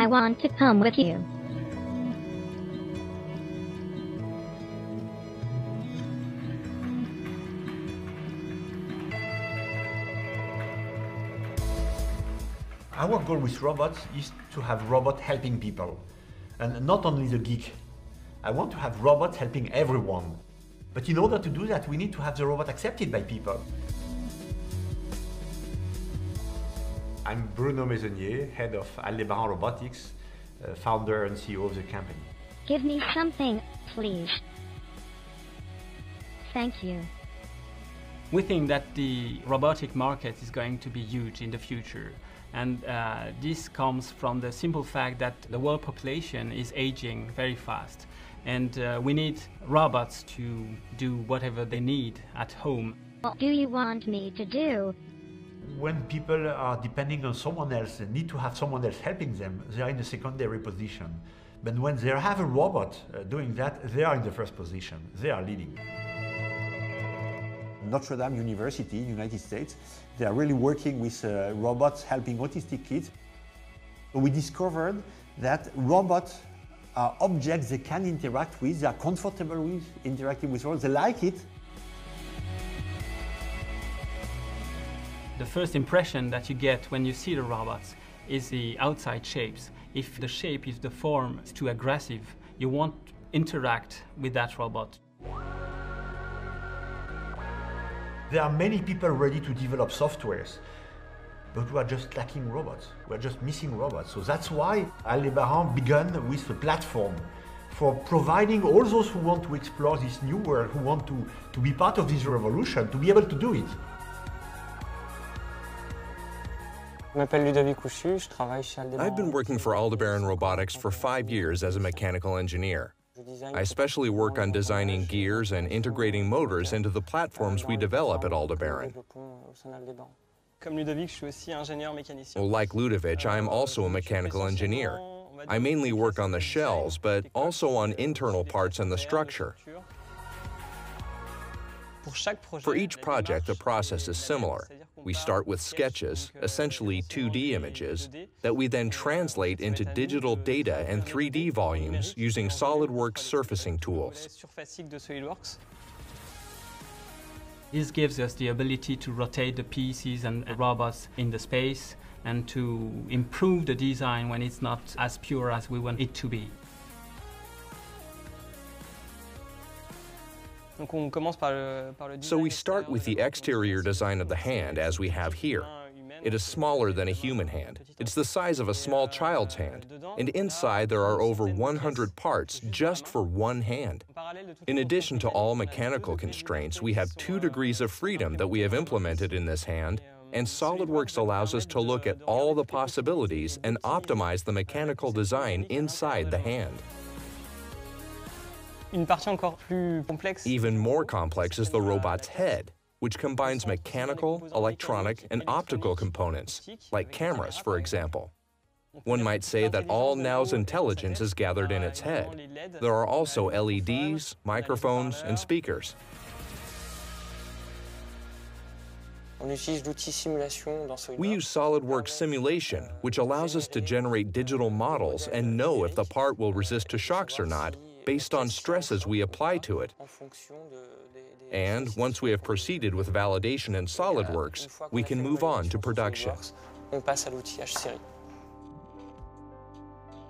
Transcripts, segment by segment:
I want to come with you. Our goal with robots is to have robots helping people, and not only the geek. I want to have robots helping everyone. But in order to do that, we need to have the robot accepted by people. I'm Bruno Maisonnier, head of Aldebaran Robotics, founder and CEO of the company. Give me something, please. Thank you. We think that the robotic market is going to be huge in the future. And this comes from the simple fact that the world population is aging very fast. And we need robots to do whatever they need at home. What do you want me to do? When people are depending on someone else, they need to have someone else helping them, they are in a secondary position. But when they have a robot doing that, they are in the first position, they are leading. Notre Dame University in the United States, they are really working with robots helping autistic kids. So we discovered that robots are objects they can interact with, they are comfortable with interacting with robots, they like it. The first impression that you get when you see the robots is the outside shapes. If the shape, if the form is too aggressive, you won't interact with that robot. There are many people ready to develop softwares, but we are just lacking robots. We are just missing robots. So that's why Aldebaran began with a platform for providing all those who want to explore this new world, who want to be part of this revolution, to be able to do it. I've been working for Aldebaran Robotics for 5 years as a mechanical engineer. I especially work on designing gears and integrating motors into the platforms we develop at Aldebaran. Like Ludovic, I am also a mechanical engineer. I mainly work on the shells, but also on internal parts and the structure. For each project, the process is similar. We start with sketches, essentially 2D images, that we then translate into digital data and 3D volumes using SolidWorks surfacing tools. This gives us the ability to rotate the pieces and robots in the space and to improve the design when it's not as pure as we want it to be. So we start with the exterior design of the hand as we have here. It is smaller than a human hand. It's the size of a small child's hand. And inside there are over 100 parts just for one hand. In addition to all mechanical constraints, we have 2 degrees of freedom that we have implemented in this hand, and SolidWorks allows us to look at all the possibilities and optimize the mechanical design inside the hand. Even more complex is the robot's head, which combines mechanical, electronic, and optical components, like cameras, for example. One might say that all Now's intelligence is gathered in its head. There are also LEDs, microphones, and speakers. We use SolidWorks simulation, which allows us to generate digital models and know if the part will resist to shocks or not, based on stresses we apply to it. And once we have proceeded with validation in SolidWorks, we can move on to production.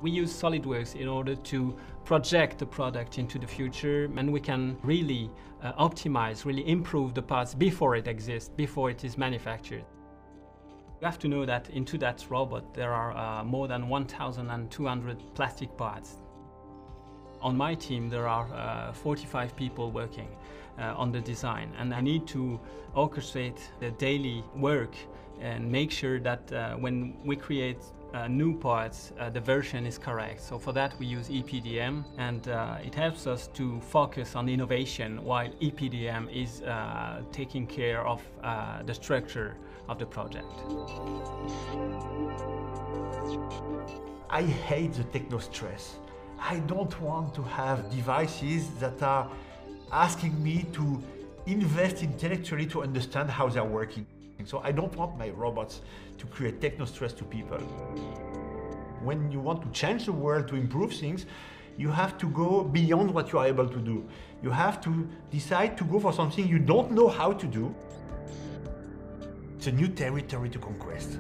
We use SolidWorks in order to project the product into the future, and we can really optimize, really improve the parts before it exists, before it is manufactured. You have to know that into that robot there are more than 1,200 plastic parts. On my team, there are 45 people working on the design, and I need to orchestrate the daily work and make sure that when we create new parts, the version is correct. So for that we use EPDM, and it helps us to focus on innovation while EPDM is taking care of the structure of the project. I hate the techno stress. I don't want to have devices that are asking me to invest intellectually to understand how they're working. So I don't want my robots to create techno stress to people. When you want to change the world, to improve things, you have to go beyond what you are able to do. You have to decide to go for something you don't know how to do. It's a new territory to conquest.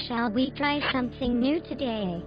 Shall we try something new today?